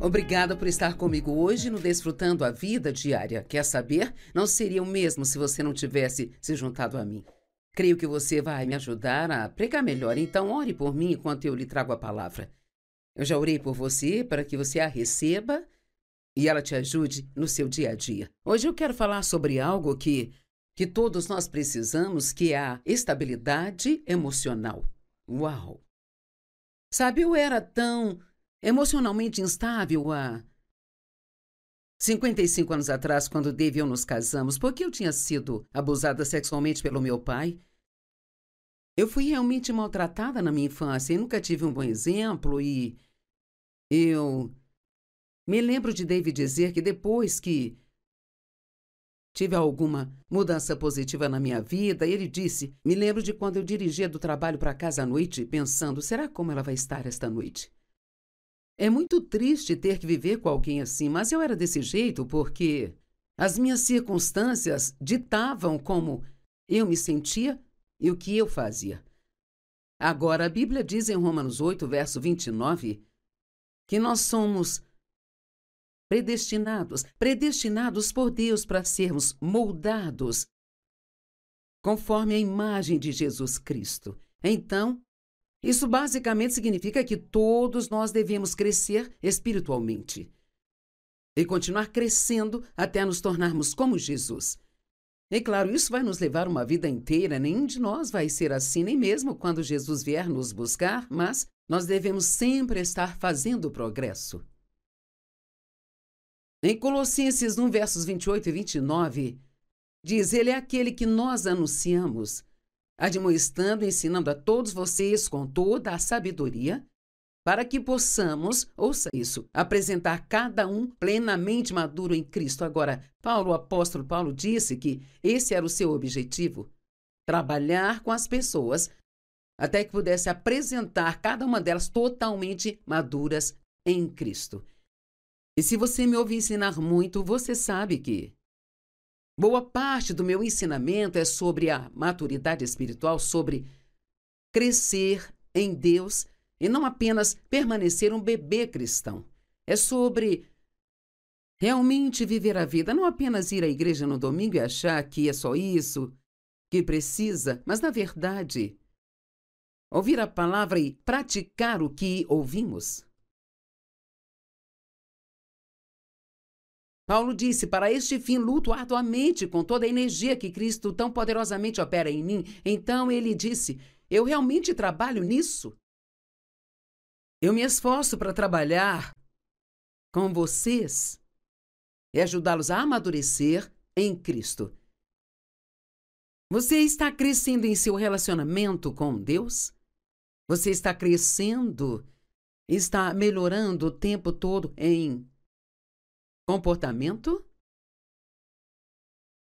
Obrigada por estar comigo hoje no Desfrutando a Vida Diária. Quer saber? Não seria o mesmo se você não tivesse se juntado a mim. Creio que você vai me ajudar a pregar melhor, então ore por mim enquanto eu lhe trago a palavra. Eu já orei por você para que você a receba e ela te ajude no seu dia a dia. Hoje eu quero falar sobre algo que todos nós precisamos, que é a estabilidade emocional. Uau! Sabe, eu era tão emocionalmente instável há 55 anos atrás, quando Dave e eu nos casamos, porque eu tinha sido abusada sexualmente pelo meu pai. Eu fui realmente maltratada na minha infância e nunca tive um bom exemplo e eu me lembro de Dave dizer que depois que tive alguma mudança positiva na minha vida, ele disse, me lembro de quando eu dirigia do trabalho para casa à noite, pensando, será como ela vai estar esta noite? É muito triste ter que viver com alguém assim, mas eu era desse jeito porque as minhas circunstâncias ditavam como eu me sentia e o que eu fazia. Agora, a Bíblia diz em Romanos 8, verso 29, que nós somos predestinados por Deus para sermos moldados conforme a imagem de Jesus Cristo. Então, isso basicamente significa que todos nós devemos crescer espiritualmente e continuar crescendo até nos tornarmos como Jesus. E claro, isso vai nos levar uma vida inteira, nenhum de nós vai ser assim, nem mesmo quando Jesus vier nos buscar, mas nós devemos sempre estar fazendo progresso. Em Colossenses 1, versos 28 e 29, diz, ele é aquele que nós anunciamos, admoestando e ensinando a todos vocês com toda a sabedoria, para que possamos, ouça isso, apresentar cada um plenamente maduro em Cristo. Agora, o apóstolo Paulo disse que esse era o seu objetivo, trabalhar com as pessoas até que pudesse apresentar cada uma delas totalmente maduras em Cristo. E se você me ouve ensinar muito, você sabe que boa parte do meu ensinamento é sobre a maturidade espiritual, sobre crescer em Deus e não apenas permanecer um bebê cristão. É sobre realmente viver a vida, não apenas ir à igreja no domingo e achar que é só isso que precisa, mas, na verdade, ouvir a palavra e praticar o que ouvimos. Paulo disse, para este fim luto arduamente com toda a energia que Cristo tão poderosamente opera em mim. Então ele disse, eu realmente trabalho nisso. Eu me esforço para trabalhar com vocês e ajudá-los a amadurecer em Cristo. Você está crescendo em seu relacionamento com Deus? Você está crescendo, está melhorando o tempo todo em comportamento?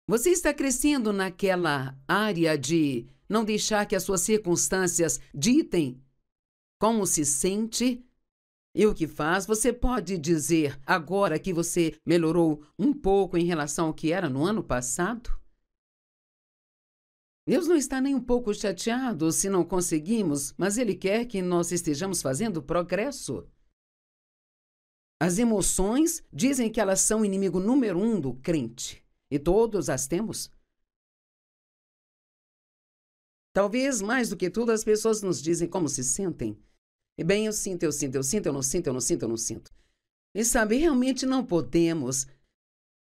Você está crescendo naquela área de não deixar que as suas circunstâncias ditem como se sente e o que faz? Você pode dizer agora que você melhorou um pouco em relação ao que era no ano passado? Deus não está nem um pouco chateado se não conseguimos, mas Ele quer que nós estejamos fazendo progresso. As emoções dizem que elas são o inimigo número 1 do crente. E todos as temos. Talvez, mais do que tudo, as pessoas nos dizem como se sentem. E bem, eu sinto, eu não sinto. E sabe, realmente não podemos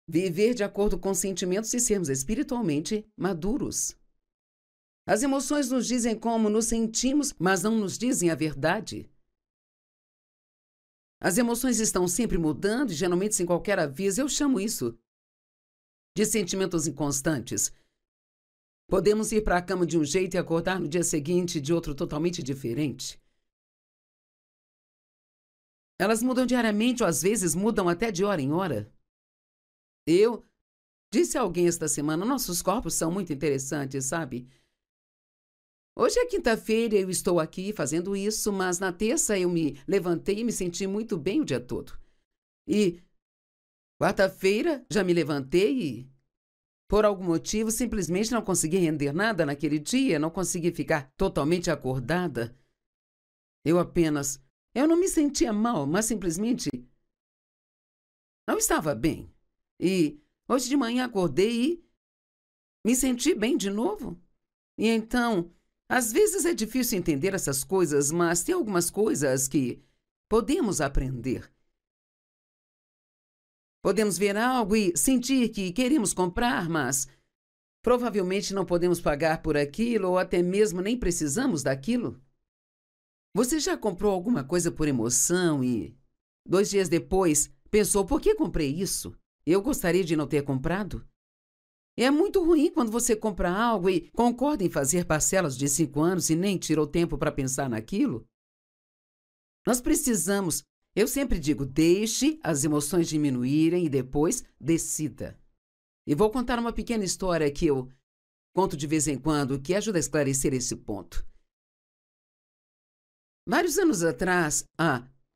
viver de acordo com sentimentos e sermos espiritualmente maduros. As emoções nos dizem como nos sentimos, mas não nos dizem a verdade. As emoções estão sempre mudando e geralmente sem qualquer aviso. Eu chamo isso de sentimentos inconstantes. Podemos ir para a cama de um jeito e acordar no dia seguinte de outro totalmente diferente. Elas mudam diariamente ou às vezes mudam até de hora em hora. Eu disse a alguém esta semana, nossos corpos são muito interessantes, sabe? Hoje é quinta-feira e eu estou aqui fazendo isso, mas na terça eu me levantei e me senti muito bem o dia todo. E quarta-feira já me levantei e, por algum motivo, simplesmente não consegui render nada naquele dia, não consegui ficar totalmente acordada. Eu não me sentia mal, mas simplesmente não estava bem. E hoje de manhã acordei e me senti bem de novo. E então, às vezes é difícil entender essas coisas, mas tem algumas coisas que podemos aprender. Podemos ver algo e sentir que queremos comprar, mas provavelmente não podemos pagar por aquilo ou até mesmo nem precisamos daquilo. Você já comprou alguma coisa por emoção e 2 dias depois pensou, por que comprei isso? Eu gostaria de não ter comprado? É muito ruim quando você compra algo e concorda em fazer parcelas de 5 anos e nem tirou tempo para pensar naquilo. Nós precisamos, eu sempre digo, deixe as emoções diminuírem e depois decida. E vou contar uma pequena história que eu conto de vez em quando que ajuda a esclarecer esse ponto. Vários anos atrás,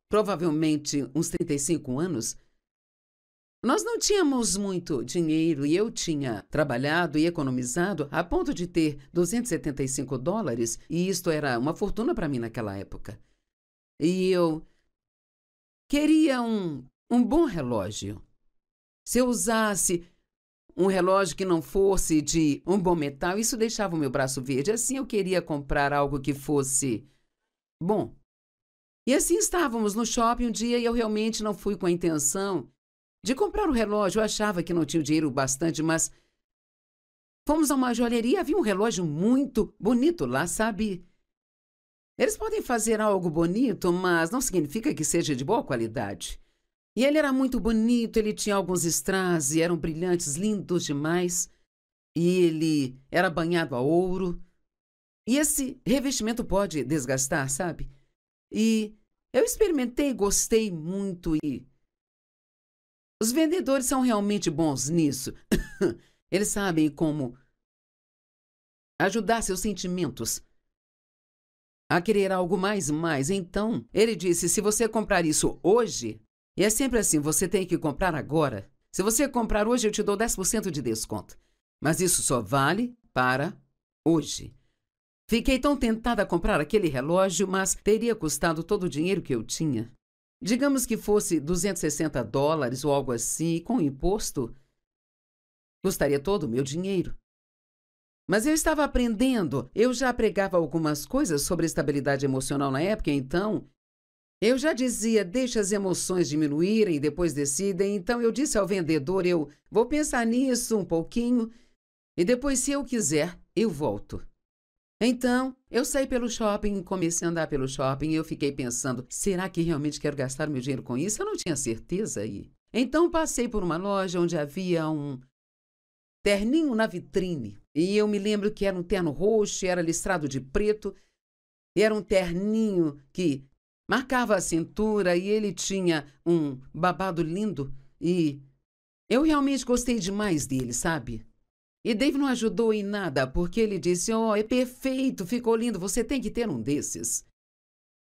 provavelmente uns 35 anos, nós não tínhamos muito dinheiro e eu tinha trabalhado e economizado a ponto de ter $275 e isto era uma fortuna para mim naquela época. E eu queria um bom relógio. Se eu usasse um relógio que não fosse de um bom metal, isso deixava o meu braço verde. Assim eu queria comprar algo que fosse bom. E assim estávamos no shopping um dia e eu realmente não fui com a intenção de comprar o relógio. Eu achava que não tinha o dinheiro bastante, mas fomos a uma joalheria e havia um relógio muito bonito lá, sabe? Eles podem fazer algo bonito, mas não significa que seja de boa qualidade. E ele era muito bonito, ele tinha alguns strass e eram brilhantes, lindos demais. E ele era banhado a ouro. E esse revestimento pode desgastar, sabe? E eu experimentei, gostei muito e os vendedores são realmente bons nisso. Eles sabem como ajudar seus sentimentos a querer algo mais e mais. Então, ele disse, se você comprar isso hoje, e é sempre assim, você tem que comprar agora. Se você comprar hoje, eu te dou 10% de desconto. Mas isso só vale para hoje. Fiquei tão tentada a comprar aquele relógio, mas teria custado todo o dinheiro que eu tinha. Digamos que fosse $260 ou algo assim, com imposto, custaria todo o meu dinheiro. Mas eu estava aprendendo, eu já pregava algumas coisas sobre estabilidade emocional na época, então eu já dizia, deixa as emoções diminuírem e depois decidem. Então eu disse ao vendedor, eu vou pensar nisso um pouquinho e depois, se eu quiser, eu volto. Então, eu saí pelo shopping, comecei a andar pelo shopping e eu fiquei pensando, será que realmente quero gastar meu dinheiro com isso? Eu não tinha certeza aí. Então passei por uma loja onde havia um terninho na vitrine. E eu me lembro que era um terno roxo, era listrado de preto. E era um terninho que marcava a cintura e ele tinha um babado lindo. E eu realmente gostei demais dele, sabe? E Dave não ajudou em nada, porque ele disse, é perfeito, ficou lindo, você tem que ter um desses.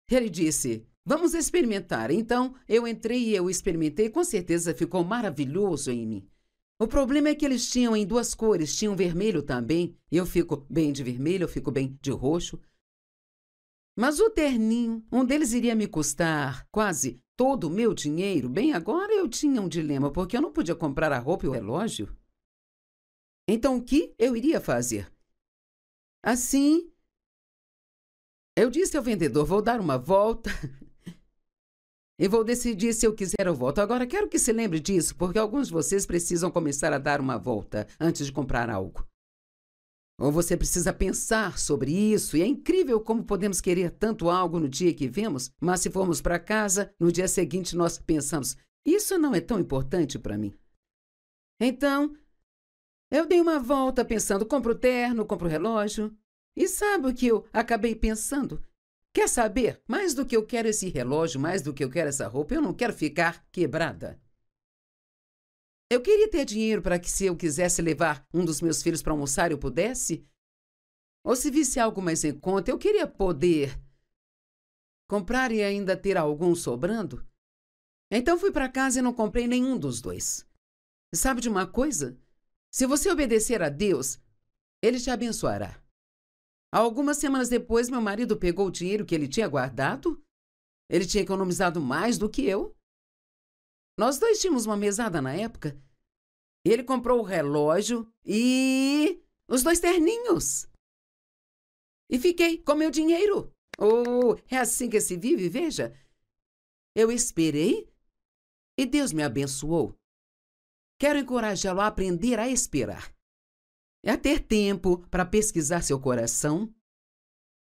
Ele disse, vamos experimentar. Então, eu entrei e eu experimentei, com certeza ficou maravilhoso em mim. O problema é que eles tinham em 2 cores, tinham vermelho também. Eu fico bem de vermelho, eu fico bem de roxo. Mas o terninho, um deles iria me custar quase todo o meu dinheiro. Bem, agora eu tinha um dilema, porque eu não podia comprar a roupa e o relógio. Então, o que eu iria fazer? Assim, eu disse ao vendedor, vou dar uma volta e vou decidir se eu quiser eu volto. Agora, quero que se lembre disso, porque alguns de vocês precisam começar a dar uma volta antes de comprar algo. Ou você precisa pensar sobre isso, e é incrível como podemos querer tanto algo no dia que vemos, mas se formos para casa, no dia seguinte nós pensamos, isso não é tão importante para mim. Então, eu dei uma volta pensando, compro o terno, compro o relógio. E sabe o que eu acabei pensando? Quer saber? Mais do que eu quero esse relógio, mais do que eu quero essa roupa, eu não quero ficar quebrada. Eu queria ter dinheiro para que, se eu quisesse levar um dos meus filhos para almoçar, eu pudesse. Ou se visse algo mais em conta, eu queria poder comprar e ainda ter algum sobrando. Então fui para casa e não comprei nenhum dos dois. Sabe de uma coisa? Se você obedecer a Deus, Ele te abençoará. Algumas semanas depois, meu marido pegou o dinheiro que ele tinha guardado. Ele tinha economizado mais do que eu. Nós dois tínhamos uma mesada na época. Ele comprou o relógio e os 2 terninhos. E fiquei com meu dinheiro. Oh, é assim que se vive, veja. Eu esperei e Deus me abençoou. Quero encorajá-lo a aprender a esperar. É a ter tempo para pesquisar seu coração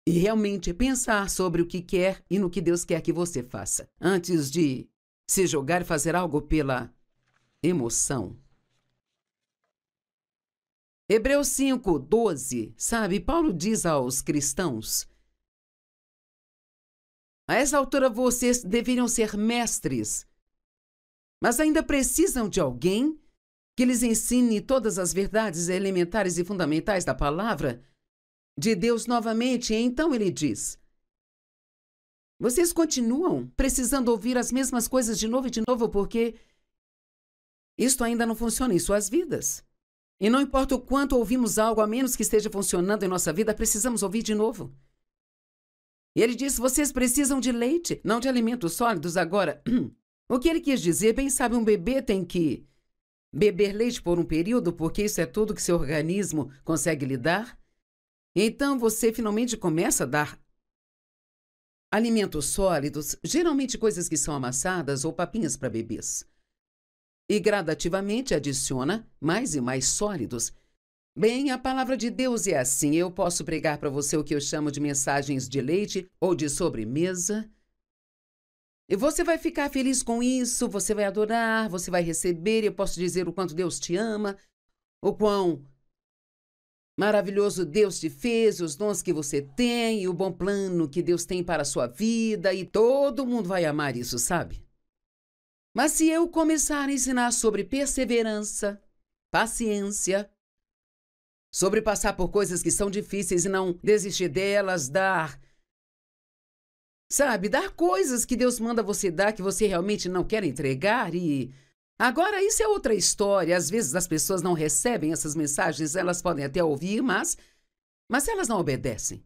e realmente pensar sobre o que quer e no que Deus quer que você faça, antes de se jogar e fazer algo pela emoção. Hebreus 5:12, sabe? Paulo diz aos cristãos: a essa altura vocês deveriam ser mestres, mas ainda precisam de alguém que lhes ensine todas as verdades elementares e fundamentais da palavra de Deus novamente. E então ele diz: vocês continuam precisando ouvir as mesmas coisas de novo e de novo, porque isto ainda não funciona em suas vidas. E não importa o quanto ouvimos algo, a menos que esteja funcionando em nossa vida, precisamos ouvir de novo. E ele diz: vocês precisam de leite, não de alimentos sólidos. Agora, o que ele quis dizer, bem sabe, um bebê tem que beber leite por um período, porque isso é tudo que seu organismo consegue lhe dar. Então você finalmente começa a dar alimentos sólidos, geralmente coisas que são amassadas ou papinhas para bebês. E gradativamente adiciona mais e mais sólidos. Bem, a palavra de Deus é assim. Eu posso pregar para você o que eu chamo de mensagens de leite ou de sobremesa. E você vai ficar feliz com isso, você vai adorar, você vai receber. Eu posso dizer o quanto Deus te ama, o quão maravilhoso Deus te fez, os dons que você tem, e o bom plano que Deus tem para a sua vida, e todo mundo vai amar isso, sabe? Mas se eu começar a ensinar sobre perseverança, paciência, sobre passar por coisas que são difíceis e não desistir delas, dar coisas que Deus manda você dar que você realmente não quer entregar e... Agora, isso é outra história. Às vezes as pessoas não recebem essas mensagens, elas podem até ouvir, mas elas não obedecem.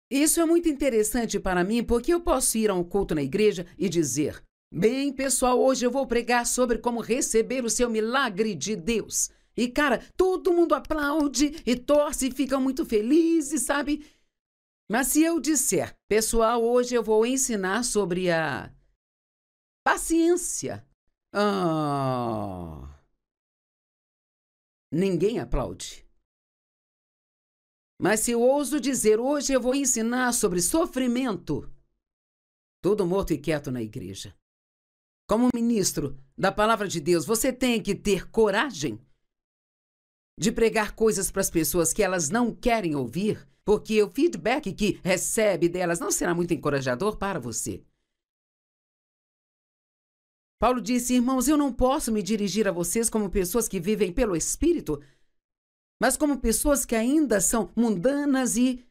Isso é muito interessante para mim, porque eu posso ir a um culto na igreja e dizer: bem, pessoal, hoje eu vou pregar sobre como receber o seu milagre de Deus. E, cara, todo mundo aplaude e torce e fica muito felizes, sabe? Mas se eu disser: pessoal, hoje eu vou ensinar sobre a paciência. Ninguém aplaude. Mas se eu ouso dizer: hoje eu vou ensinar sobre sofrimento, tudo morto e quieto na igreja. Como ministro da palavra de Deus, você tem que ter coragem de pregar coisas para as pessoas que elas não querem ouvir, porque o feedback que recebe delas não será muito encorajador para você. Paulo disse: irmãos, eu não posso me dirigir a vocês como pessoas que vivem pelo Espírito, mas como pessoas que ainda são mundanas e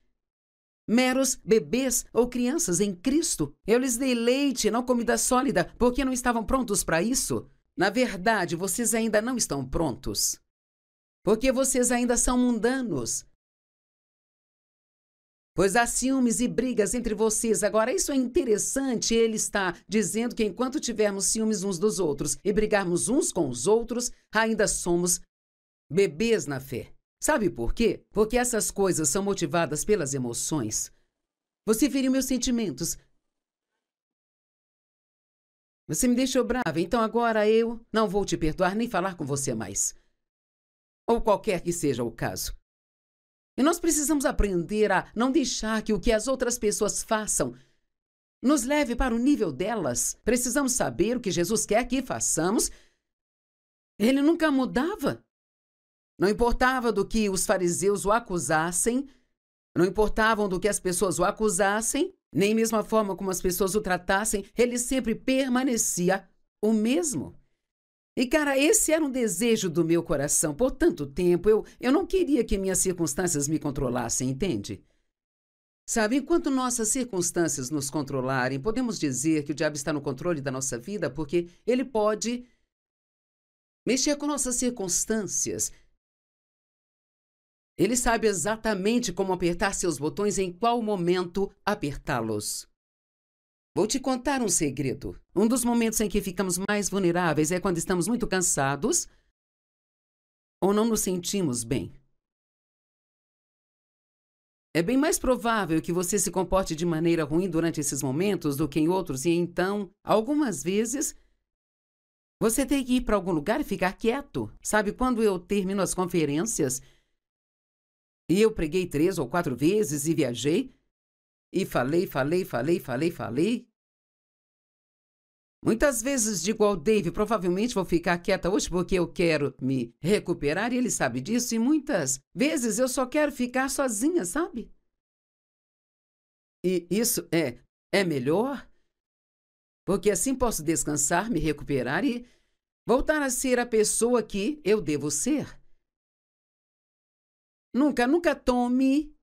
meros bebês ou crianças em Cristo. Eu lhes dei leite, não comida sólida, porque não estavam prontos para isso. Na verdade, vocês ainda não estão prontos, porque vocês ainda são mundanos. Pois há ciúmes e brigas entre vocês. Agora, isso é interessante. Ele está dizendo que enquanto tivermos ciúmes uns dos outros e brigarmos uns com os outros, ainda somos bebês na fé. Sabe por quê? Porque essas coisas são motivadas pelas emoções. Você feriu meus sentimentos. Você me deixou brava, então agora eu não vou te perdoar nem falar com você mais. Ou qualquer que seja o caso. E nós precisamos aprender a não deixar que o que as outras pessoas façam nos leve para o nível delas. Precisamos saber o que Jesus quer que façamos. Ele nunca mudava. Não importava do que os fariseus o acusassem, não importavam do que as pessoas o acusassem, nem mesmo a forma como as pessoas o tratassem, ele sempre permanecia o mesmo. E, cara, esse era um desejo do meu coração. Por tanto tempo, eu não queria que minhas circunstâncias me controlassem, entende? Sabe, enquanto nossas circunstâncias nos controlarem, podemos dizer que o diabo está no controle da nossa vida, porque ele pode mexer com nossas circunstâncias. Ele sabe exatamente como apertar seus botões, em qual momento apertá-los. Vou te contar um segredo. Um dos momentos em que ficamos mais vulneráveis é quando estamos muito cansados ou não nos sentimos bem. É bem mais provável que você se comporte de maneira ruim durante esses momentos do que em outros, e então, algumas vezes, você tem que ir para algum lugar e ficar quieto. Sabe, quando eu termino as conferências, e eu preguei 3 ou 4 vezes e viajei, e falei. Muitas vezes digo ao Dave, provavelmente vou ficar quieta hoje porque eu quero me recuperar, e ele sabe disso, e muitas vezes eu só quero ficar sozinha, sabe? E isso é melhor, porque assim posso descansar, me recuperar e voltar a ser a pessoa que eu devo ser. Nunca tome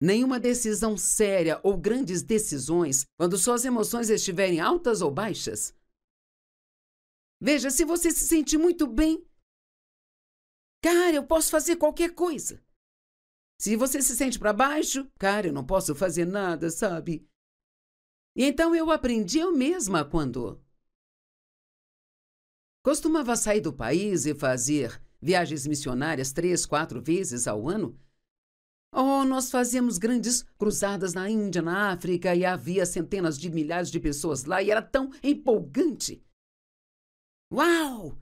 nenhuma decisão séria ou grandes decisões quando suas emoções estiverem altas ou baixas. Veja, se você se sentir muito bem, cara, eu posso fazer qualquer coisa. Se você se sente para baixo, cara, eu não posso fazer nada, sabe? E então eu aprendi eu mesma quando costumava sair do país e fazer viagens missionárias 3, 4 vezes ao ano. Oh, nós fazíamos grandes cruzadas na Índia, na África, e havia centenas de milhares de pessoas lá, e era tão empolgante. Uau!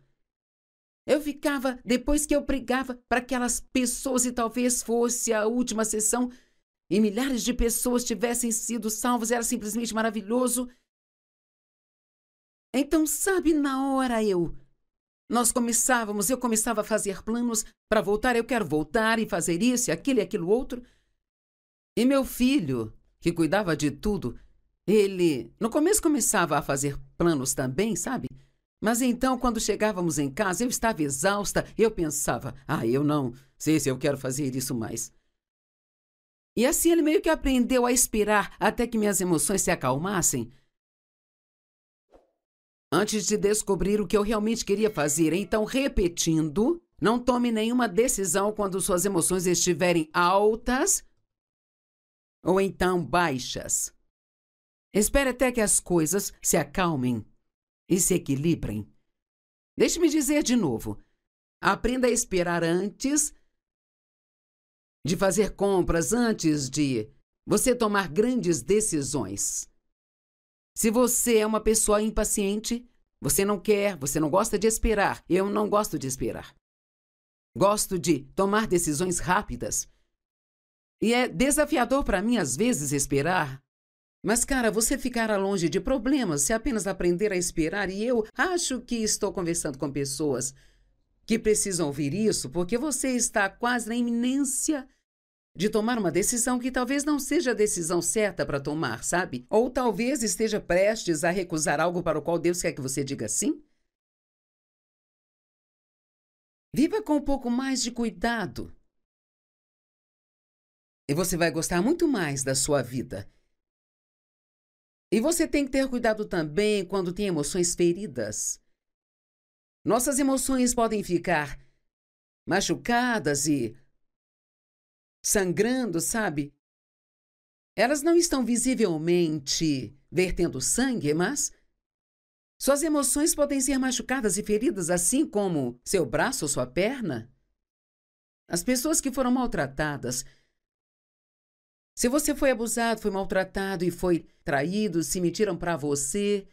Eu ficava, depois que eu pregava para aquelas pessoas, e talvez fosse a última sessão, e milhares de pessoas tivessem sido salvas, era simplesmente maravilhoso. Então, sabe, na hora eu começava a fazer planos para voltar. Eu quero voltar e fazer isso, aquilo e aquilo outro. E meu filho, que cuidava de tudo, ele, no começo, começava a fazer planos também, sabe? Mas então, quando chegávamos em casa, eu estava exausta, eu pensava, eu não sei se eu quero fazer isso mais. E assim ele meio que aprendeu a esperar até que minhas emoções se acalmassem, antes de descobrir o que eu realmente queria fazer. Então, repetindo, não tome nenhuma decisão quando suas emoções estiverem altas ou então baixas. Espere até que as coisas se acalmem e se equilibrem. Deixe-me dizer de novo. Aprenda a esperar antes de fazer compras, antes de você tomar grandes decisões. Se você é uma pessoa impaciente, você não gosta de esperar. Eu não gosto de esperar. Gosto de tomar decisões rápidas. E é desafiador para mim, às vezes, esperar. Mas, cara, você ficará longe de problemas se apenas aprender a esperar. E eu acho que estou conversando com pessoas que precisam ouvir isso, porque você está quase na iminência de tomar uma decisão que talvez não seja a decisão certa para tomar, sabe? Ou talvez esteja prestes a recusar algo para o qual Deus quer que você diga sim. Viva com um pouco mais de cuidado. E você vai gostar muito mais da sua vida. E você tem que ter cuidado também quando tem emoções feridas. Nossas emoções podem ficar machucadas e sangrando, sabe? Elas não estão visivelmente vertendo sangue, mas suas emoções podem ser machucadas e feridas, assim como seu braço ou sua perna. As pessoas que foram maltratadas. Se você foi abusado, foi maltratado e foi traído, se mentiram para você.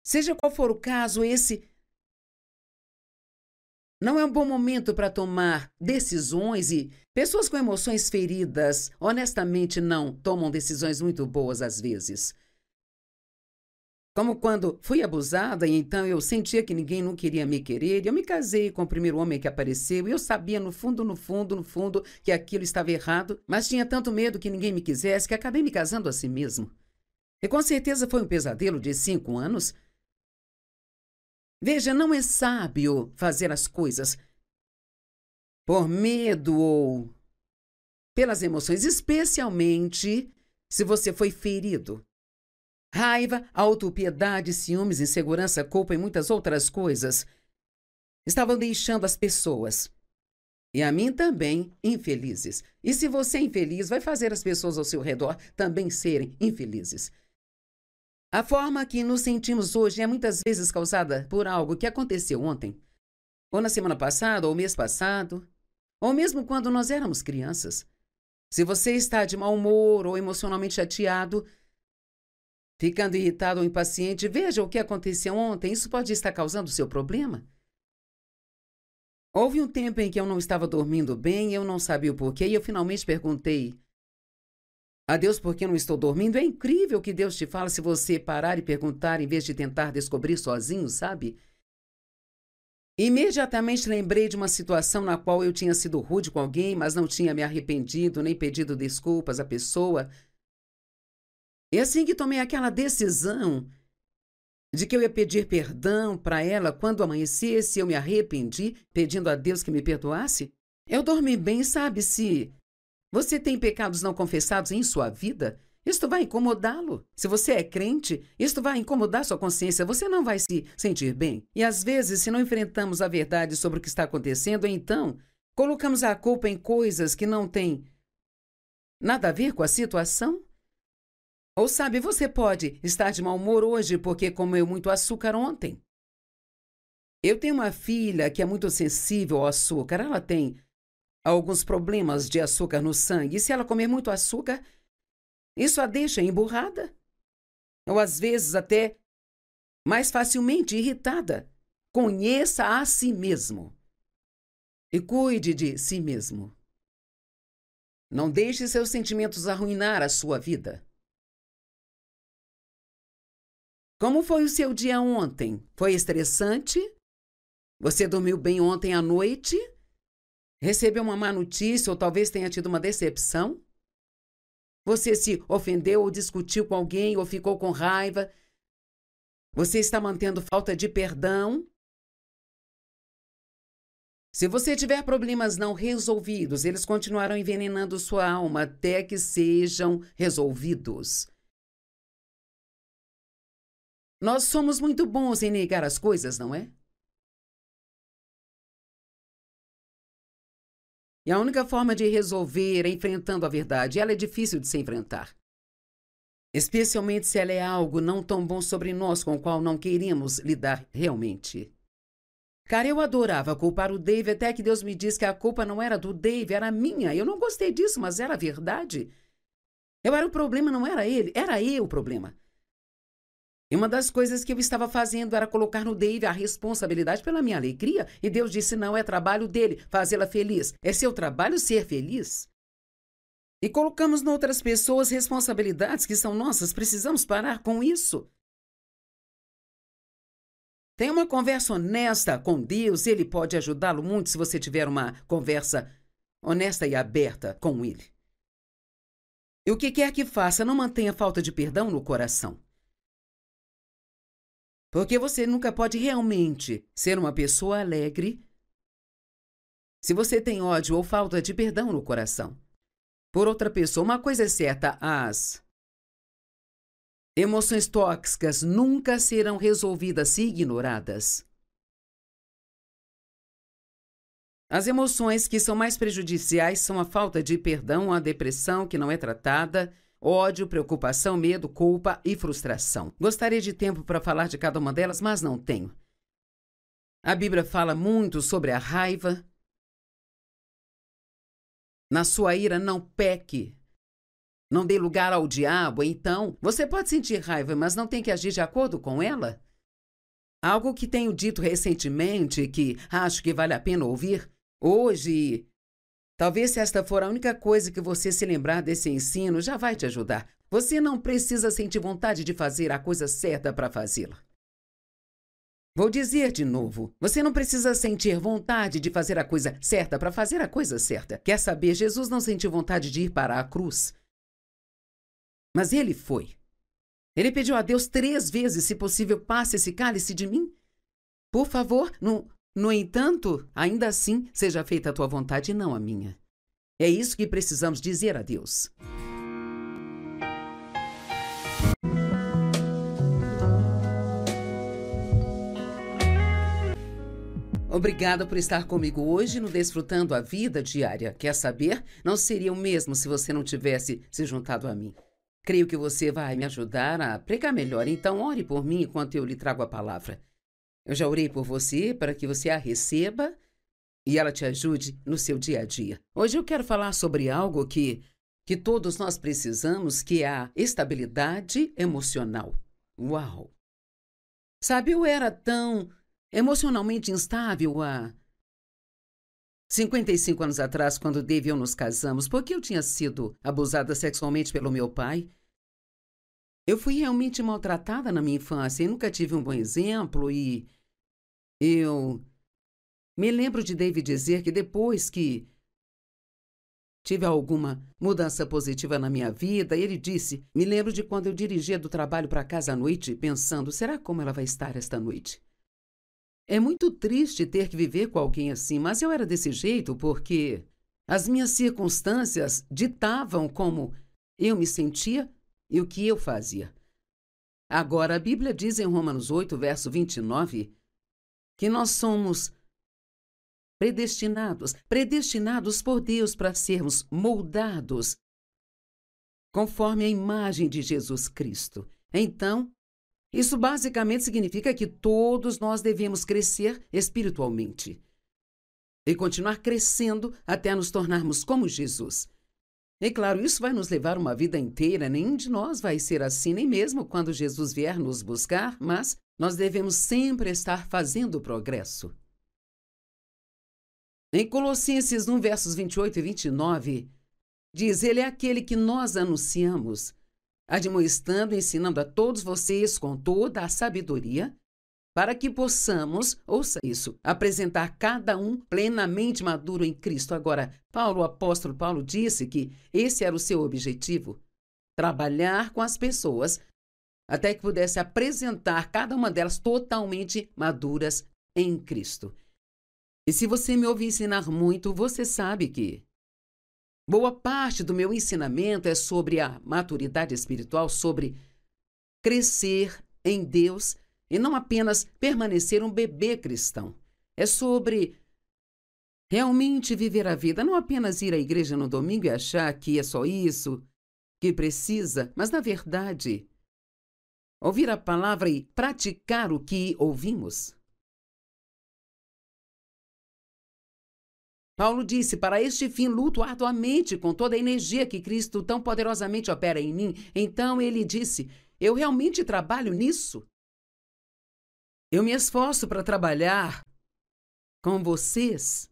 Seja qual for o caso, esse não é um bom momento para tomar decisões, e pessoas com emoções feridas, honestamente, não tomam decisões muito boas às vezes. Como quando fui abusada e então eu sentia que ninguém não queria me querer, e eu me casei com o primeiro homem que apareceu e eu sabia no fundo que aquilo estava errado, mas tinha tanto medo que ninguém me quisesse que acabei me casando a si mesmo. E com certeza foi um pesadelo de 5 anos. Veja, não é sábio fazer as coisas por medo ou pelas emoções, especialmente se você foi ferido. Raiva, autopiedade, ciúmes, insegurança, culpa e muitas outras coisas estavam deixando as pessoas, e a mim também, infelizes. E se você é infeliz, vai fazer as pessoas ao seu redor também serem infelizes. A forma que nos sentimos hoje é muitas vezes causada por algo que aconteceu ontem, ou na semana passada, ou mês passado, ou mesmo quando nós éramos crianças. Se você está de mau humor ou emocionalmente chateado, ficando irritado ou impaciente, veja o que aconteceu ontem. Isso pode estar causando o seu problema. Houve um tempo em que eu não estava dormindo bem, eu não sabia o porquê, e eu finalmente perguntei a Deus por que eu não estou dormindo. É incrível que Deus te fala se você parar e perguntar em vez de tentar descobrir sozinho, sabe? Imediatamente lembrei de uma situação na qual eu tinha sido rude com alguém, mas não tinha me arrependido nem pedido desculpas à pessoa. E assim que tomei aquela decisão de que eu ia pedir perdão para ela quando amanhecesse, eu me arrependi, pedindo a Deus que me perdoasse. Eu dormi bem, sabe? Se você tem pecados não confessados em sua vida, isto vai incomodá-lo. Se você é crente, isto vai incomodar sua consciência. Você não vai se sentir bem. E às vezes, se não enfrentamos a verdade sobre o que está acontecendo, então colocamos a culpa em coisas que não têm nada a ver com a situação. Ou sabe, você pode estar de mau humor hoje porque comeu muito açúcar ontem. Eu tenho uma filha que é muito sensível ao açúcar. Ela tem alguns problemas de açúcar no sangue. E se ela comer muito açúcar, isso a deixa emburrada. Ou às vezes até mais facilmente irritada. Conheça a si mesmo. E cuide de si mesmo. Não deixe seus sentimentos arruinar a sua vida. Como foi o seu dia ontem? Foi estressante? Você dormiu bem ontem à noite? Recebeu uma má notícia ou talvez tenha tido uma decepção? Você se ofendeu ou discutiu com alguém ou ficou com raiva? Você está mantendo falta de perdão? Se você tiver problemas não resolvidos, eles continuarão envenenando sua alma até que sejam resolvidos. Nós somos muito bons em negar as coisas, não é? E a única forma de resolver é enfrentando a verdade. Ela é difícil de se enfrentar. Especialmente se ela é algo não tão bom sobre nós com o qual não queríamos lidar realmente. Cara, eu adorava culpar o Dave até que Deus me disse que a culpa não era do Dave, era minha. Eu não gostei disso, mas era a verdade. Eu era o problema, não era ele. Era eu o problema. E uma das coisas que eu estava fazendo era colocar no Dave a responsabilidade pela minha alegria. E Deus disse, não, é trabalho dele, fazê-la feliz. É seu trabalho ser feliz. E colocamos em outras pessoas responsabilidades que são nossas. Precisamos parar com isso. Tenha uma conversa honesta com Deus. Ele pode ajudá-lo muito se você tiver uma conversa honesta e aberta com ele. E o que quer que faça, não mantenha falta de perdão no coração. Porque você nunca pode realmente ser uma pessoa alegre se você tem ódio ou falta de perdão no coração. Por outra pessoa, uma coisa é certa, as emoções tóxicas nunca serão resolvidas se ignoradas. As emoções que são mais prejudiciais são a falta de perdão, a depressão que não é tratada, ódio, preocupação, medo, culpa e frustração. Gostaria de tempo para falar de cada uma delas, mas não tenho. A Bíblia fala muito sobre a raiva. Na sua ira, não peque. Não dê lugar ao diabo. Então, você pode sentir raiva, mas não tem que agir de acordo com ela? Algo que tenho dito recentemente, que acho que vale a pena ouvir hoje. Talvez se esta for a única coisa que você se lembrar desse ensino, já vai te ajudar. Você não precisa sentir vontade de fazer a coisa certa para fazê-la. Vou dizer de novo, você não precisa sentir vontade de fazer a coisa certa para fazer a coisa certa. Quer saber, Jesus não sentiu vontade de ir para a cruz. Mas ele foi. Ele pediu a Deus 3 vezes, se possível, passe esse cálice de mim. Por favor, no entanto, ainda assim, seja feita a tua vontade e não a minha. É isso que precisamos dizer a Deus. Obrigada por estar comigo hoje no Desfrutando a Vida Diária. Quer saber? Não seria o mesmo se você não tivesse se juntado a mim. creio que você vai me ajudar a pregar melhor. Então, ore por mim enquanto eu lhe trago a palavra. Eu já orei por você para que você a receba e ela te ajude no seu dia a dia. Hoje eu quero falar sobre algo que todos nós precisamos, que é a estabilidade emocional. Uau! Sabe, eu era tão emocionalmente instável há 55 anos atrás, quando Dave e eu nos casamos, porque eu tinha sido abusada sexualmente pelo meu pai. Eu fui realmente maltratada na minha infância e nunca tive um bom exemplo e eu me lembro de Dave dizer que depois que tive alguma mudança positiva na minha vida, ele disse, me lembro de quando eu dirigia do trabalho para casa à noite, pensando, será como ela vai estar esta noite? É muito triste ter que viver com alguém assim, mas eu era desse jeito porque as minhas circunstâncias ditavam como eu me sentia e o que eu fazia. Agora, a Bíblia diz em Romanos 8, verso 29, que nós somos predestinados por Deus para sermos moldados conforme a imagem de Jesus Cristo. Então, isso basicamente significa que todos nós devemos crescer espiritualmente e continuar crescendo até nos tornarmos como Jesus. E claro, isso vai nos levar uma vida inteira, nenhum de nós vai ser assim, nem mesmo quando Jesus vier nos buscar, mas nós devemos sempre estar fazendo progresso. Em Colossenses 1, versos 28 e 29, diz, ele é aquele que nós anunciamos, admoestando e ensinando a todos vocês com toda a sabedoria, para que possamos, ouça isso, apresentar cada um plenamente maduro em Cristo. Agora, o apóstolo Paulo disse que esse era o seu objetivo, trabalhar com as pessoas até que pudesse apresentar cada uma delas totalmente maduras em Cristo. E se você me ouve ensinar muito, você sabe que boa parte do meu ensinamento é sobre a maturidade espiritual, sobre crescer em Deus e não apenas permanecer um bebê cristão. É sobre realmente viver a vida, não apenas ir à igreja no domingo e achar que é só isso que precisa, mas, na verdade, ouvir a palavra e praticar o que ouvimos. Paulo disse, para este fim luto arduamente com toda a energia que Cristo tão poderosamente opera em mim. Então ele disse, eu realmente trabalho nisso. Eu me esforço para trabalhar com vocês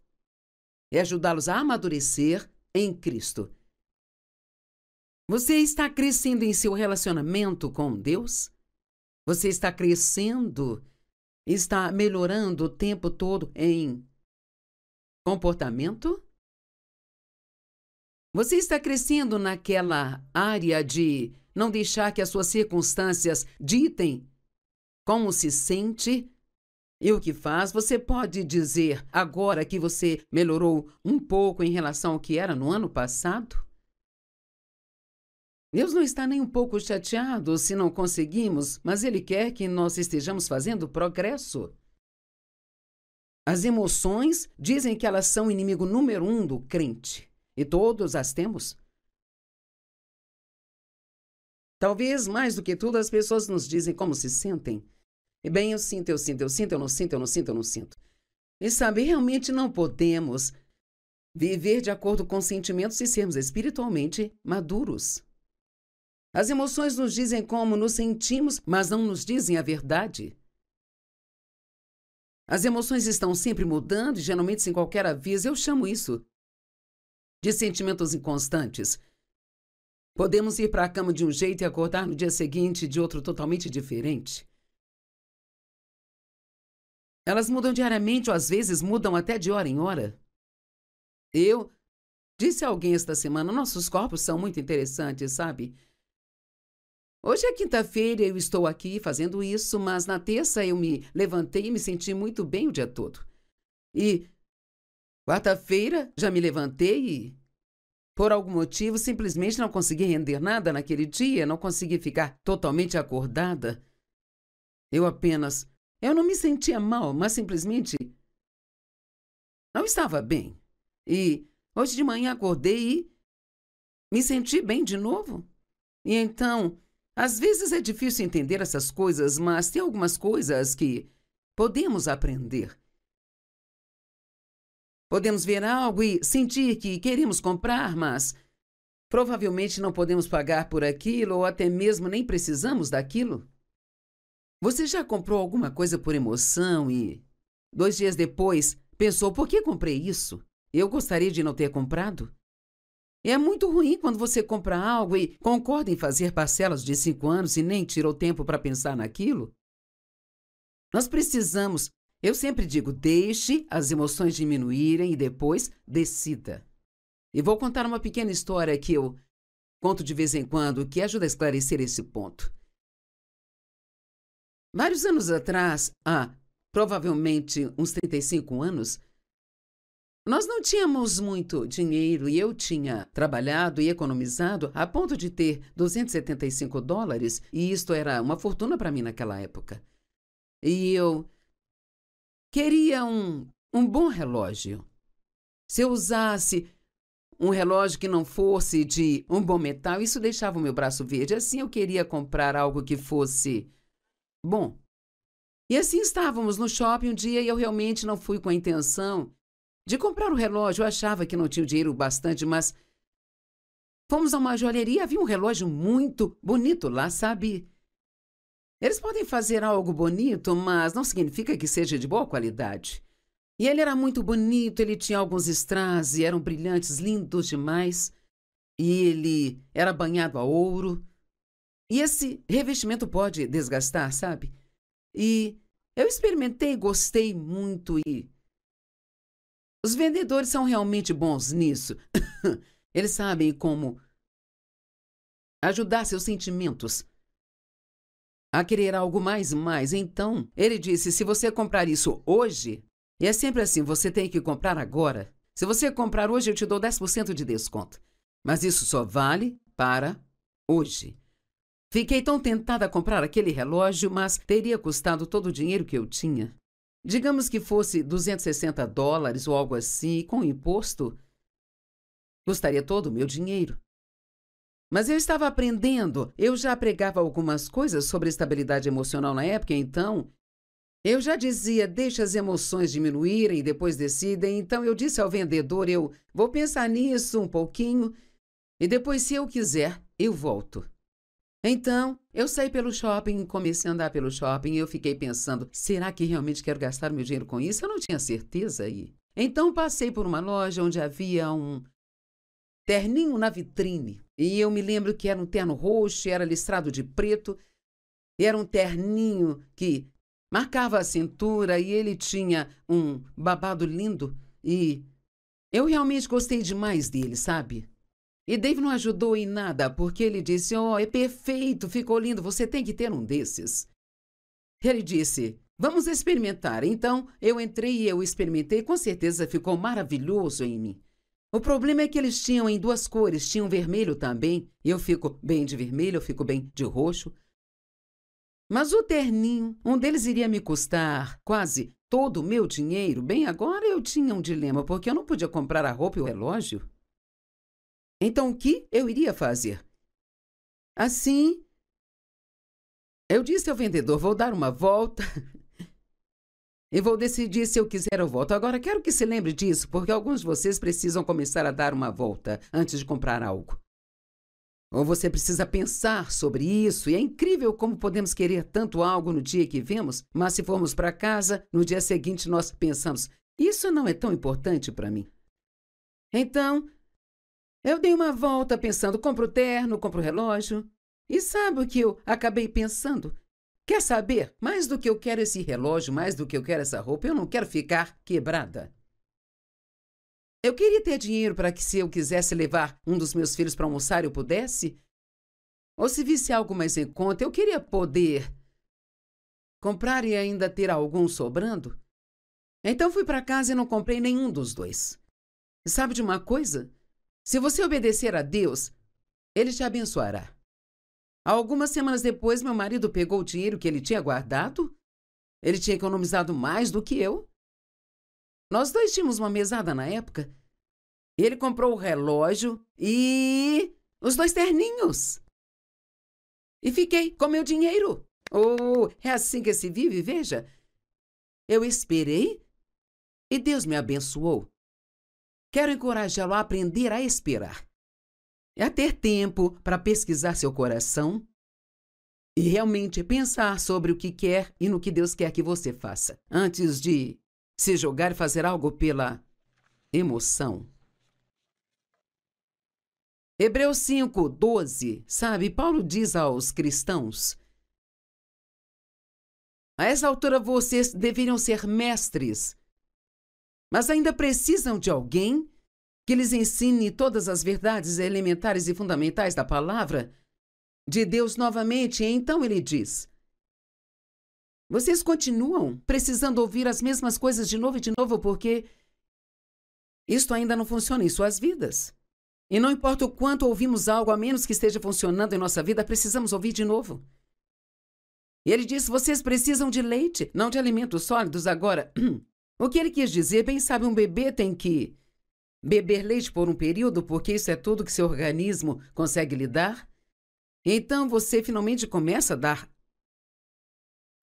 e ajudá-los a amadurecer em Cristo. Você está crescendo em seu relacionamento com Deus? Você está crescendo, está melhorando o tempo todo em comportamento? Você está crescendo naquela área de não deixar que as suas circunstâncias ditem como se sente e o que faz? Você pode dizer agora que você melhorou um pouco em relação ao que era no ano passado? Deus não está nem um pouco chateado se não conseguimos, mas Ele quer que nós estejamos fazendo progresso. As emoções dizem que elas são o inimigo número 1 do crente. E todos as temos. Talvez, mais do que tudo, as pessoas nos dizem como se sentem. E bem, eu sinto, eu não sinto. E sabe, realmente não podemos viver de acordo com sentimentos e sermos espiritualmente maduros. As emoções nos dizem como nos sentimos, mas não nos dizem a verdade. As emoções estão sempre mudando e geralmente sem qualquer aviso. Eu chamo isso de sentimentos inconstantes. Podemos ir para a cama de um jeito e acordar no dia seguinte de outro totalmente diferente. Elas mudam diariamente ou às vezes mudam até de hora em hora. Eu disse a alguém esta semana, nossos corpos são muito interessantes, sabe? Hoje é quinta-feira e eu estou aqui fazendo isso, mas na terça eu me levantei e me senti muito bem o dia todo. E quarta-feira já me levantei e, por algum motivo, simplesmente não consegui render nada naquele dia, não consegui ficar totalmente acordada. Eu não me sentia mal, mas simplesmente não estava bem. E hoje de manhã acordei e me senti bem de novo. E então, às vezes é difícil entender essas coisas, mas tem algumas coisas que podemos aprender. Podemos ver algo e sentir que queremos comprar, mas provavelmente não podemos pagar por aquilo ou até mesmo nem precisamos daquilo. Você já comprou alguma coisa por emoção e 2 dias depois pensou, por que comprei isso? Eu gostaria de não ter comprado? É muito ruim quando você compra algo e concorda em fazer parcelas de 5 anos e nem tirou tempo para pensar naquilo. Nós precisamos, eu sempre digo, deixe as emoções diminuírem e depois decida. E vou contar uma pequena história que eu conto de vez em quando que ajuda a esclarecer esse ponto. Vários anos atrás, provavelmente uns 35 anos, nós não tínhamos muito dinheiro e eu tinha trabalhado e economizado a ponto de ter $275 e isto era uma fortuna para mim naquela época. E eu queria um bom relógio. Se eu usasse um relógio que não fosse de um bom metal, isso deixava o meu braço verde. Assim eu queria comprar algo que fosse bom. E assim estávamos no shopping um dia e eu realmente não fui com a intenção de comprar o relógio. Eu achava que não tinha dinheiro bastante, mas fomos a uma joalheria e havia um relógio muito bonito lá, sabe? Eles podem fazer algo bonito, mas não significa que seja de boa qualidade. E ele era muito bonito, ele tinha alguns strass e eram brilhantes, lindos demais. E ele era banhado a ouro. E esse revestimento pode desgastar, sabe? E eu experimentei, gostei muito e os vendedores são realmente bons nisso. Eles sabem como ajudar seus sentimentos a querer algo mais e mais. Então, ele disse, se você comprar isso hoje, e é sempre assim, você tem que comprar agora. Se você comprar hoje, eu te dou 10% de desconto. Mas isso só vale para hoje. Fiquei tão tentada a comprar aquele relógio, mas teria custado todo o dinheiro que eu tinha. Digamos que fosse $260 ou algo assim, com imposto, custaria todo o meu dinheiro. Mas eu estava aprendendo, eu já pregava algumas coisas sobre estabilidade emocional na época, então eu já dizia, deixa as emoções diminuírem e depois decidem. Então eu disse ao vendedor, eu vou pensar nisso um pouquinho e depois, se eu quiser, eu volto. Então, eu saí pelo shopping, comecei a andar pelo shopping e eu fiquei pensando, será que realmente quero gastar meu dinheiro com isso? Eu não tinha certeza aí. Então passei por uma loja onde havia um terninho na vitrine. E eu me lembro que era um terno roxo, era listrado de preto. E era um terninho que marcava a cintura e ele tinha um babado lindo. E eu realmente gostei demais dele, sabe? E Dave não ajudou em nada, porque ele disse, é perfeito, ficou lindo, você tem que ter um desses. Ele disse, vamos experimentar. Então, eu entrei e eu experimentei, com certeza ficou maravilhoso em mim. O problema é que eles tinham em 2 cores, tinham vermelho também. Eu fico bem de vermelho, eu fico bem de roxo. Mas o terninho, um deles iria me custar quase todo o meu dinheiro. Bem, agora eu tinha um dilema, porque eu não podia comprar a roupa e o relógio. Então, o que eu iria fazer? Assim, eu disse ao vendedor, vou dar uma volta e vou decidir se eu quiser eu volto. Agora, quero que se lembre disso, porque alguns de vocês precisam começar a dar uma volta antes de comprar algo. Ou você precisa pensar sobre isso, e é incrível como podemos querer tanto algo no dia que vemos, mas se formos para casa, no dia seguinte nós pensamos, isso não é tão importante para mim. Então, eu dei uma volta pensando, compro o terno, compro o relógio. E sabe o que eu acabei pensando? Quer saber? Mais do que eu quero esse relógio, mais do que eu quero essa roupa, eu não quero ficar quebrada. Eu queria ter dinheiro para que, se eu quisesse levar um dos meus filhos para almoçar, eu pudesse. Ou se visse algo mais em conta, eu queria poder comprar e ainda ter algum sobrando. Então fui para casa e não comprei nenhum dos dois. E sabe de uma coisa? Se você obedecer a Deus, Ele te abençoará. Algumas semanas depois, meu marido pegou o dinheiro que ele tinha guardado. Ele tinha economizado mais do que eu. Nós dois tínhamos uma mesada na época. Ele comprou o relógio e os 2 terninhos. e fiquei com meu dinheiro. Oh, é assim que se vive, veja. Eu esperei e Deus me abençoou. Quero encorajá-lo a aprender a esperar. É a ter tempo para pesquisar seu coração e realmente pensar sobre o que quer e no que Deus quer que você faça, antes de se jogar e fazer algo pela emoção. Hebreus 5:12, sabe? Paulo diz aos cristãos: a essa altura vocês deveriam ser mestres, mas ainda precisam de alguém que lhes ensine todas as verdades elementares e fundamentais da palavra de Deus novamente. E então ele diz: vocês continuam precisando ouvir as mesmas coisas de novo, porque isto ainda não funciona em suas vidas. E não importa o quanto ouvimos algo, a menos que esteja funcionando em nossa vida, precisamos ouvir de novo. E ele diz: vocês precisam de leite, não de alimentos sólidos. Agora, o que ele quis dizer, bem sabe, um bebê tem que beber leite por um período, porque isso é tudo que seu organismo consegue lhe dar. Então você finalmente começa a dar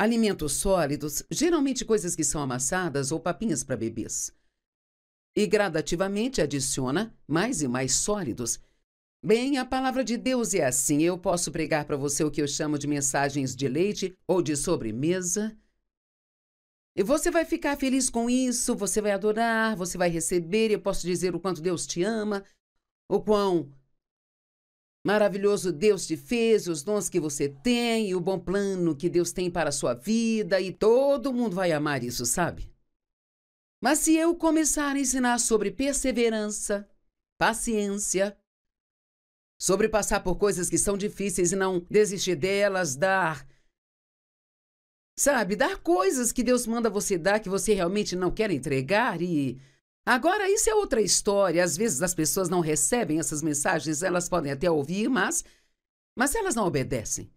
alimentos sólidos, geralmente coisas que são amassadas ou papinhas para bebês. E gradativamente adiciona mais e mais sólidos. Bem, a palavra de Deus é assim. Eu posso pregar para você o que eu chamo de mensagens de leite ou de sobremesa. E você vai ficar feliz com isso, você vai adorar, você vai receber. Eu posso dizer o quanto Deus te ama, o quão maravilhoso Deus te fez, os dons que você tem e o bom plano que Deus tem para a sua vida. E todo mundo vai amar isso, sabe? Mas se eu começar a ensinar sobre perseverança, paciência, sobre passar por coisas que são difíceis e não desistir delas, dar coisas que Deus manda você dar que você realmente não quer entregar e... Agora, isso é outra história. Às vezes as pessoas não recebem essas mensagens, elas podem até ouvir, mas elas não obedecem.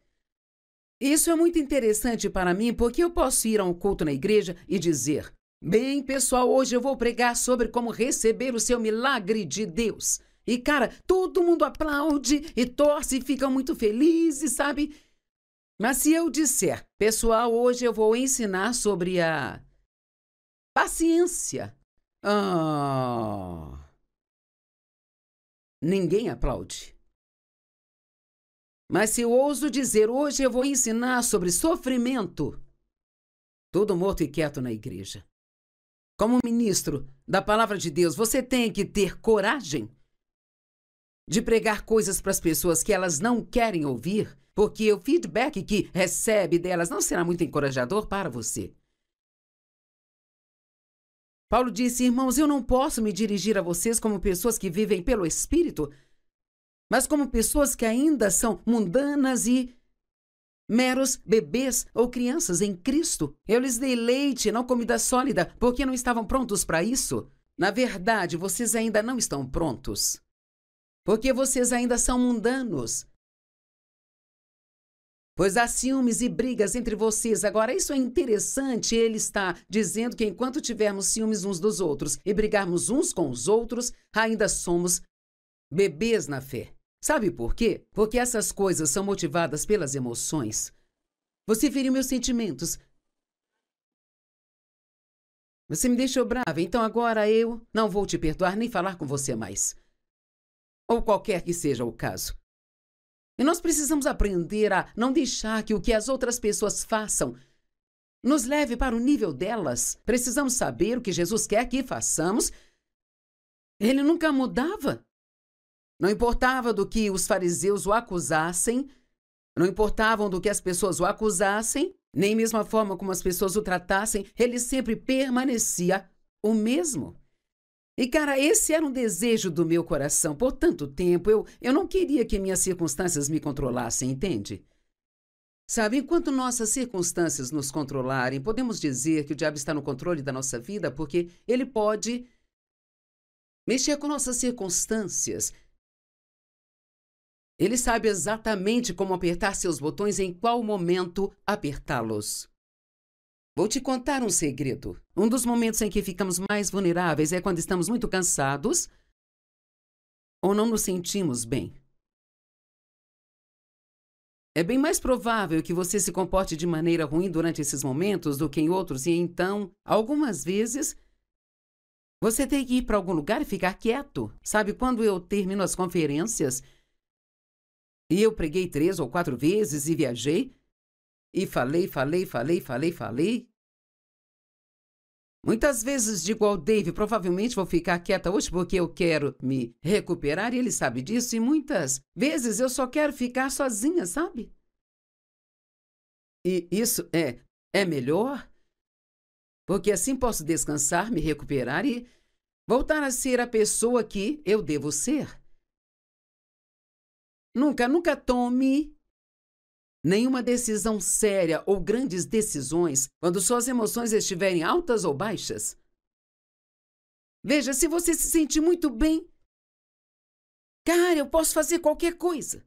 Isso é muito interessante para mim, porque eu posso ir a um culto na igreja e dizer: bem, pessoal, hoje eu vou pregar sobre como receber o seu milagre de Deus. E, cara, todo mundo aplaude e torce e fica muito felizes, sabe? Mas se eu disser: pessoal, hoje eu vou ensinar sobre a paciência. Ninguém aplaude. Mas se eu ouso dizer: hoje eu vou ensinar sobre sofrimento, tudo morto e quieto na igreja. Como ministro da palavra de Deus, você tem que ter coragem de pregar coisas para as pessoas que elas não querem ouvir, porque o feedback que recebe delas não será muito encorajador para você. Paulo disse: irmãos, eu não posso me dirigir a vocês como pessoas que vivem pelo Espírito, mas como pessoas que ainda são mundanas e meros bebês ou crianças em Cristo. Eu lhes dei leite, não comida sólida, porque não estavam prontos para isso. Na verdade, vocês ainda não estão prontos, porque vocês ainda são mundanos. Pois há ciúmes e brigas entre vocês. Agora, isso é interessante. Ele está dizendo que enquanto tivermos ciúmes uns dos outros e brigarmos uns com os outros, ainda somos bebês na fé. Sabe por quê? Porque essas coisas são motivadas pelas emoções. Você feriu meus sentimentos. Você me deixou brava, então agora eu não vou te perdoar nem falar com você mais. Ou qualquer que seja o caso. E nós precisamos aprender a não deixar que o que as outras pessoas façam nos leve para o nível delas. Precisamos saber o que Jesus quer que façamos. Ele nunca mudava. Não importava do que os fariseus o acusassem, não importavam do que as pessoas o acusassem, nem mesmo a forma como as pessoas o tratassem, ele sempre permanecia o mesmo. E, cara, esse era um desejo do meu coração. Por tanto tempo, eu não queria que minhas circunstâncias me controlassem, entende? Sabe, enquanto nossas circunstâncias nos controlarem, podemos dizer que o diabo está no controle da nossa vida, porque ele pode mexer com nossas circunstâncias. Ele sabe exatamente como apertar seus botões e em qual momento apertá-los. Vou te contar um segredo. Um dos momentos em que ficamos mais vulneráveis é quando estamos muito cansados ou não nos sentimos bem. É bem mais provável que você se comporte de maneira ruim durante esses momentos do que em outros, e então, algumas vezes, você tem que ir para algum lugar e ficar quieto. Sabe, quando eu termino as conferências, e eu preguei 3 ou 4 vezes e viajei, e falei. Muitas vezes digo ao Dave, provavelmente vou ficar quieta hoje porque eu quero me recuperar, e ele sabe disso, e muitas vezes eu só quero ficar sozinha, sabe? E isso é melhor, porque assim posso descansar, me recuperar e voltar a ser a pessoa que eu devo ser. Nunca tome nenhuma decisão séria ou grandes decisões quando suas emoções estiverem altas ou baixas. Veja, se você se sentir muito bem, cara, eu posso fazer qualquer coisa.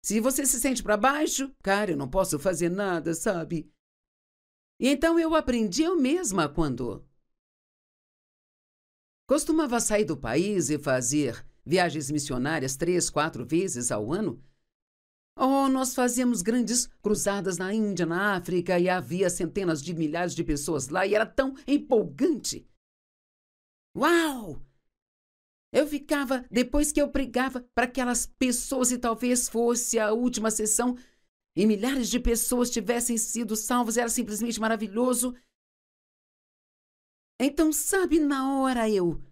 Se você se sente para baixo, cara, eu não posso fazer nada, sabe? E então eu aprendi eu mesma quando costumava sair do país e fazer viagens missionárias 3, 4 vezes ao ano. Oh, nós fazíamos grandes cruzadas na Índia, na África, e havia centenas de milhares de pessoas lá, e era tão empolgante. Uau! Eu ficava, depois que eu pregava para aquelas pessoas, e talvez fosse a última sessão, e milhares de pessoas tivessem sido salvas, era simplesmente maravilhoso. Então, sabe, na hora eu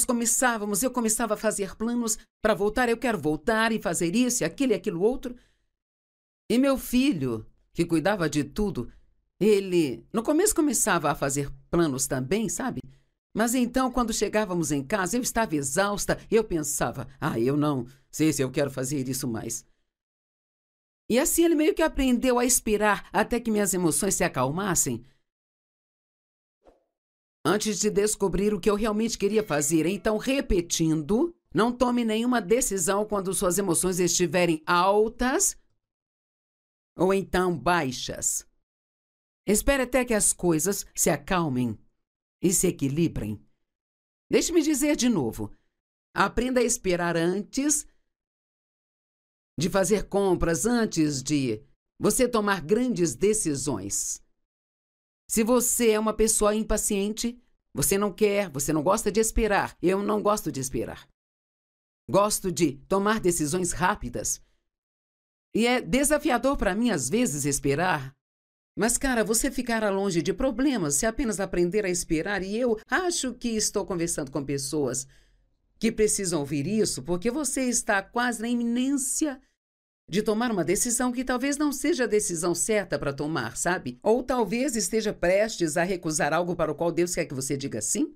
começava a fazer planos para voltar. Eu quero voltar e fazer isso, aquilo e aquilo outro. E meu filho, que cuidava de tudo, ele, no começo, começava a fazer planos também, sabe? Mas então, quando chegávamos em casa, eu estava exausta, eu pensava, eu não sei se eu quero fazer isso mais. E assim ele meio que aprendeu a esperar até que minhas emoções se acalmassem, antes de descobrir o que eu realmente queria fazer. Então, repetindo, não tome nenhuma decisão quando suas emoções estiverem altas ou então baixas. Espere até que as coisas se acalmem e se equilibrem. Deixe-me dizer de novo. Aprenda a esperar antes de fazer compras, antes de você tomar grandes decisões. Se você é uma pessoa impaciente, você não gosta de esperar. Eu não gosto de esperar. Gosto de tomar decisões rápidas. E é desafiador para mim, às vezes, esperar. Mas, cara, você ficará longe de problemas se apenas aprender a esperar. E eu acho que estou conversando com pessoas que precisam ouvir isso, porque você está quase na iminência de tomar uma decisão que talvez não seja a decisão certa para tomar, sabe? Ou talvez esteja prestes a recusar algo para o qual Deus quer que você diga sim.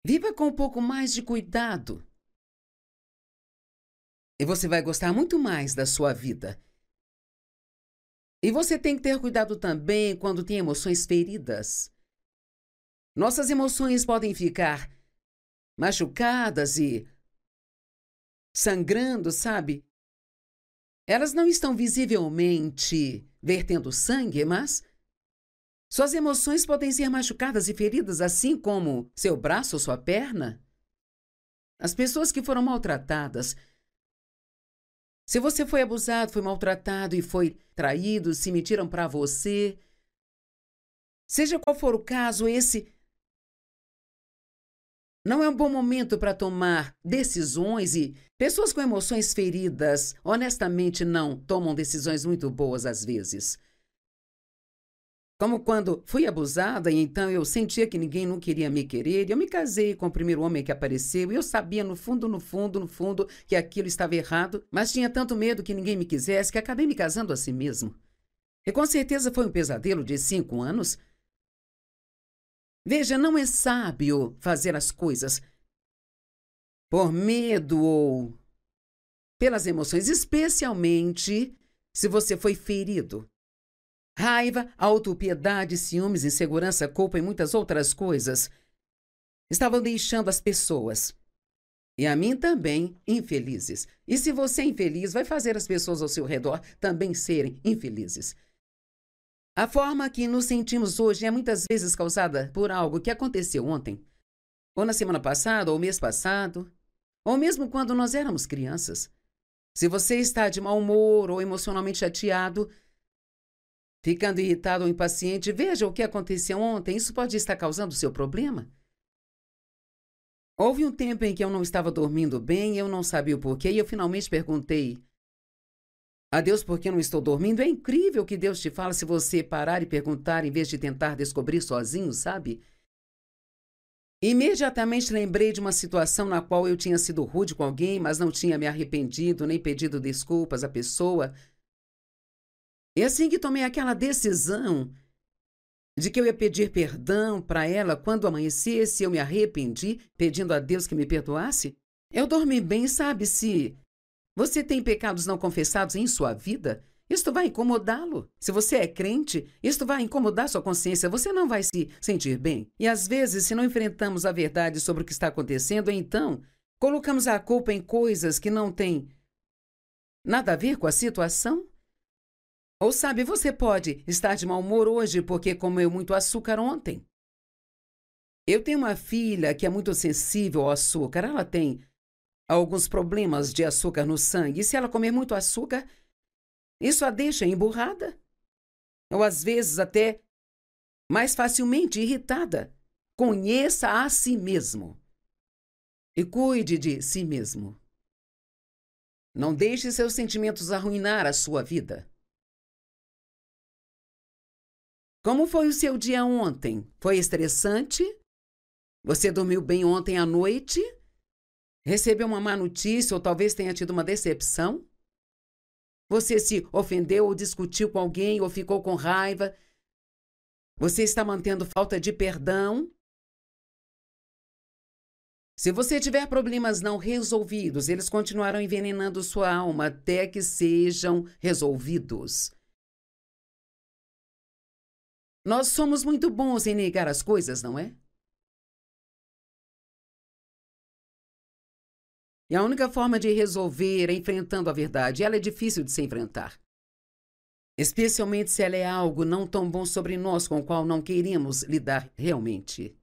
Viva com um pouco mais de cuidado. E você vai gostar muito mais da sua vida. E você tem que ter cuidado também quando tem emoções feridas. Nossas emoções podem ficar machucadas e sangrando, sabe? Elas não estão visivelmente vertendo sangue, mas suas emoções podem ser machucadas e feridas, assim como seu braço ou sua perna. As pessoas que foram maltratadas. Se você foi abusado, foi maltratado e foi traído, se mentiram para você. Seja qual for o caso, esse não é um bom momento para tomar decisões, e pessoas com emoções feridas, honestamente, não tomam decisões muito boas às vezes. Como quando fui abusada e então eu sentia que ninguém não queria me querer, e eu me casei com o primeiro homem que apareceu e eu sabia no fundo que aquilo estava errado, mas tinha tanto medo que ninguém me quisesse que acabei me casando a si mesmo. E com certeza foi um pesadelo de 5 anos. Veja, não é sábio fazer as coisas por medo ou pelas emoções, especialmente se você foi ferido. Raiva, autopiedade, ciúmes, insegurança, culpa e muitas outras coisas estavam deixando as pessoas, e a mim também, infelizes. E se você é infeliz, vai fazer as pessoas ao seu redor também serem infelizes. A forma que nos sentimos hoje é muitas vezes causada por algo que aconteceu ontem, ou na semana passada, ou mês passado, ou mesmo quando nós éramos crianças. Se você está de mau humor ou emocionalmente chateado, ficando irritado ou impaciente, veja o que aconteceu ontem. Isso pode estar causando o seu problema. Houve um tempo em que eu não estava dormindo bem, eu não sabia o porquê, e eu finalmente perguntei a Deus por que eu não estou dormindo. É incrível que Deus te fala se você parar e perguntar em vez de tentar descobrir sozinho, sabe? Imediatamente lembrei de uma situação na qual eu tinha sido rude com alguém, mas não tinha me arrependido nem pedido desculpas à pessoa. E assim que tomei aquela decisão de que eu ia pedir perdão para ela quando amanhecesse, eu me arrependi, pedindo a Deus que me perdoasse. Eu dormi bem, sabe? Se você tem pecados não confessados em sua vida, isto vai incomodá-lo. Se você é crente, isto vai incomodar sua consciência. Você não vai se sentir bem. E às vezes, se não enfrentamos a verdade sobre o que está acontecendo, então colocamos a culpa em coisas que não têm nada a ver com a situação. Ou sabe, você pode estar de mau humor hoje porque comeu muito açúcar ontem. Eu tenho uma filha que é muito sensível ao açúcar. Ela tem alguns problemas de açúcar no sangue. E se ela comer muito açúcar, isso a deixa emburrada. Ou às vezes até mais facilmente irritada. Conheça a si mesmo. E cuide de si mesmo. Não deixe seus sentimentos arruinar a sua vida. Como foi o seu dia ontem? Foi estressante? Você dormiu bem ontem à noite? Recebeu uma má notícia ou talvez tenha tido uma decepção? Você se ofendeu ou discutiu com alguém ou ficou com raiva? Você está mantendo falta de perdão? Se você tiver problemas não resolvidos, eles continuarão envenenando sua alma até que sejam resolvidos. Nós somos muito bons em negar as coisas, não é? E a única forma de resolver é enfrentando a verdade. Ela é difícil de se enfrentar. Especialmente se ela é algo não tão bom sobre nós com o qual não queremos lidar realmente.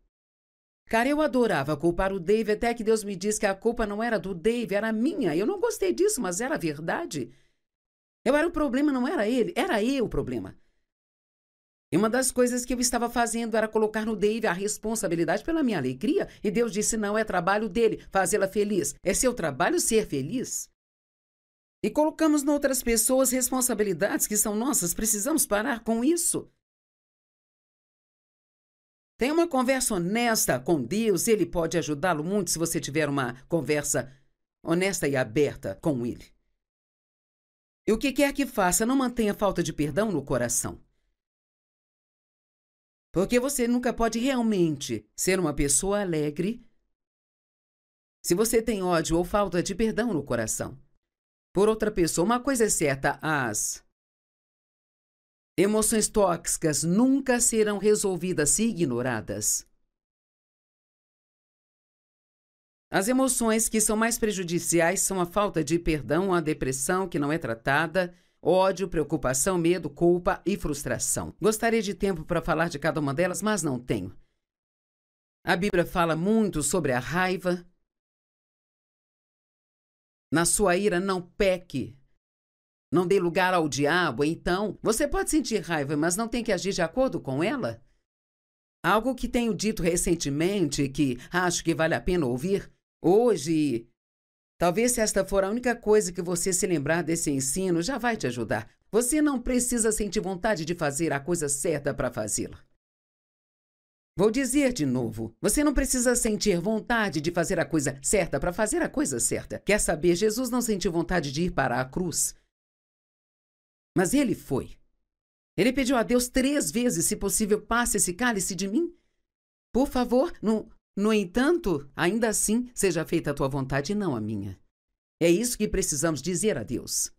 Cara, eu adorava culpar o Dave até que Deus me disse que a culpa não era do Dave, era minha. Eu não gostei disso, mas era a verdade. Eu era o problema, não era ele. Era eu o problema. E uma das coisas que eu estava fazendo era colocar no Dave a responsabilidade pela minha alegria. E Deus disse, não, é trabalho dele, fazê-la feliz. É seu trabalho ser feliz. E colocamos noutras pessoas responsabilidades que são nossas. Precisamos parar com isso. Tenha uma conversa honesta com Deus. Ele pode ajudá-lo muito se você tiver uma conversa honesta e aberta com ele. E o que quer que faça, não mantenha falta de perdão no coração. Porque você nunca pode realmente ser uma pessoa alegre se você tem ódio ou falta de perdão no coração por outra pessoa. Uma coisa é certa, as emoções tóxicas nunca serão resolvidas se ignoradas. As emoções que são mais prejudiciais são a falta de perdão, a depressão que não é tratada, ódio, preocupação, medo, culpa e frustração. Gostaria de tempo para falar de cada uma delas, mas não tenho. A Bíblia fala muito sobre a raiva. Na sua ira, não peque. Não dê lugar ao diabo. Então, você pode sentir raiva, mas não tem que agir de acordo com ela? Algo que tenho dito recentemente, que acho que vale a pena ouvir hoje. Talvez se esta for a única coisa que você se lembrar desse ensino, já vai te ajudar. Você não precisa sentir vontade de fazer a coisa certa para fazê-la. Vou dizer de novo, você não precisa sentir vontade de fazer a coisa certa para fazer a coisa certa. Quer saber, Jesus não sentiu vontade de ir para a cruz. Mas ele foi. Ele pediu a Deus 3 vezes, se possível, passe esse cálice de mim. Por favor, no entanto, ainda assim, seja feita a tua vontade e não a minha. É isso que precisamos dizer a Deus.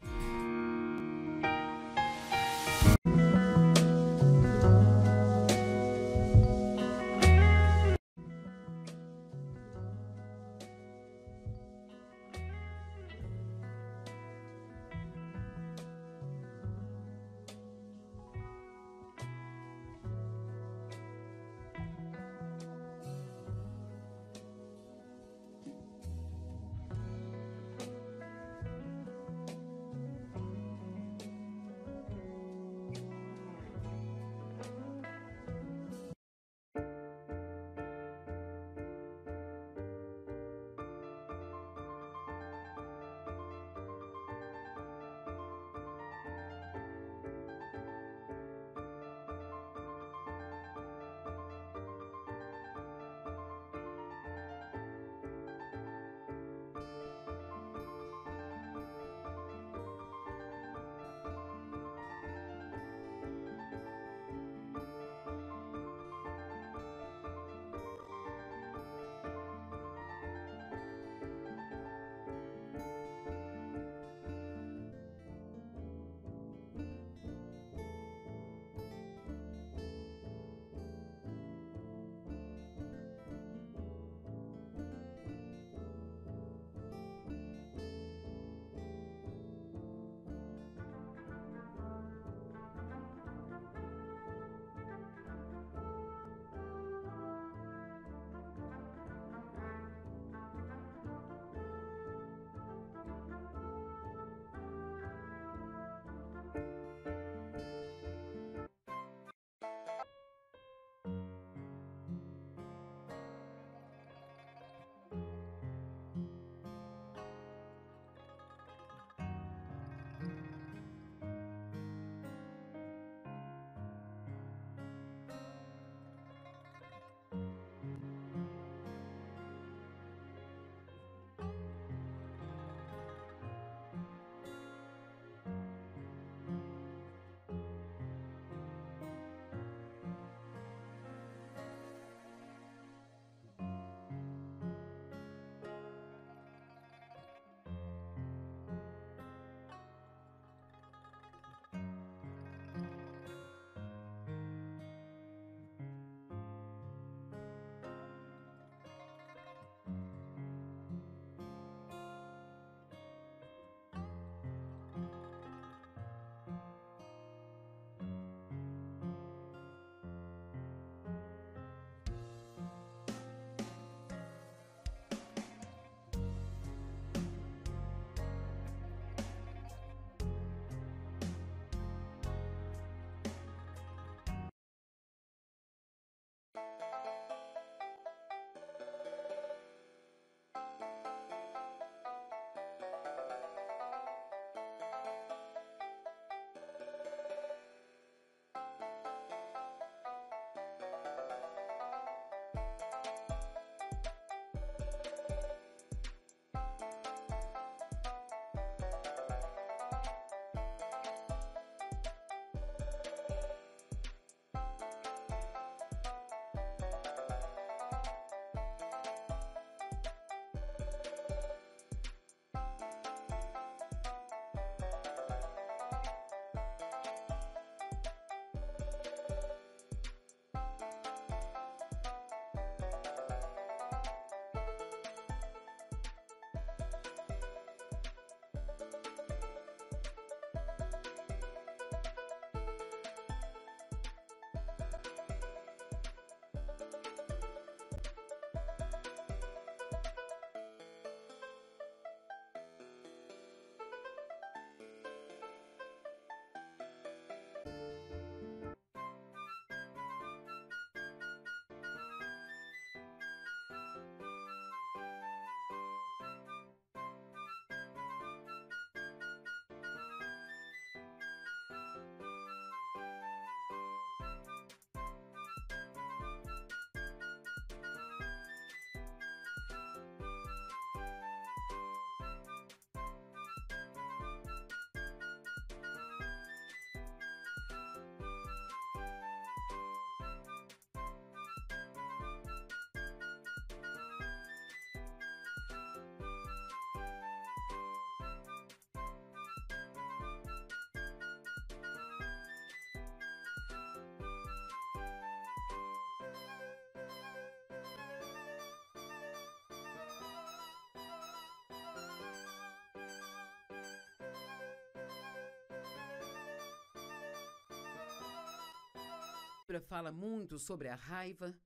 Bíblia fala muito sobre a raiva.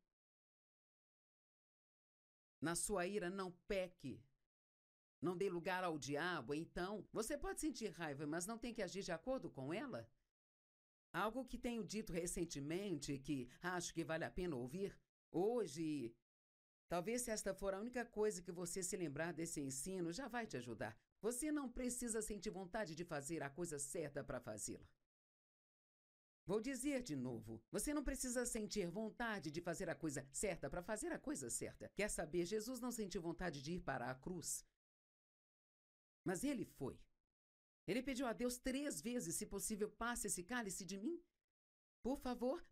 Na sua ira, não peque. Não dê lugar ao diabo. Então, você pode sentir raiva, mas não tem que agir de acordo com ela? Algo que tenho dito recentemente, que acho que vale a pena ouvir hoje. Talvez se esta for a única coisa que você se lembrar desse ensino, já vai te ajudar. Você não precisa sentir vontade de fazer a coisa certa para fazê-la. Vou dizer de novo, você não precisa sentir vontade de fazer a coisa certa para fazer a coisa certa. Quer saber, Jesus não sentiu vontade de ir para a cruz. Mas ele foi. Ele pediu a Deus 3 vezes, se possível, passe esse cálice de mim. Por favor,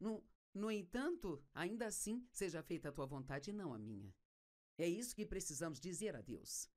no entanto, ainda assim, seja feita a tua vontade e não a minha. É isso que precisamos dizer a Deus.